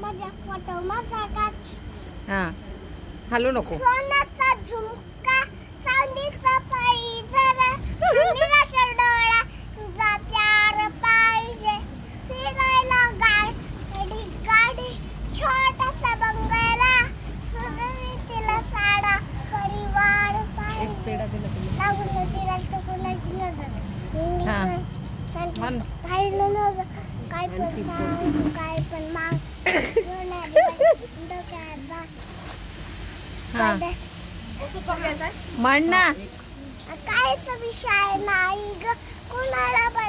माझ्या फोटो माझा काच हा हलू नको. सोन्याचा झुमका चांदीचा पैजरा निराचा डोळा तुझा प्यार पाहिजे फिरायला गाडी गाडी छोटासा बंगला सुरवीतीला साडा परिवार एक पाहिजे पेढा दिला तुला. लागून तिला तर कोणाची हा. नजर म्हण. पाहिलं नजर काय पण सांग काय पण माग डोक्यात बाग हा म्हण ना. कायच विषय नाही ग कुणाला पण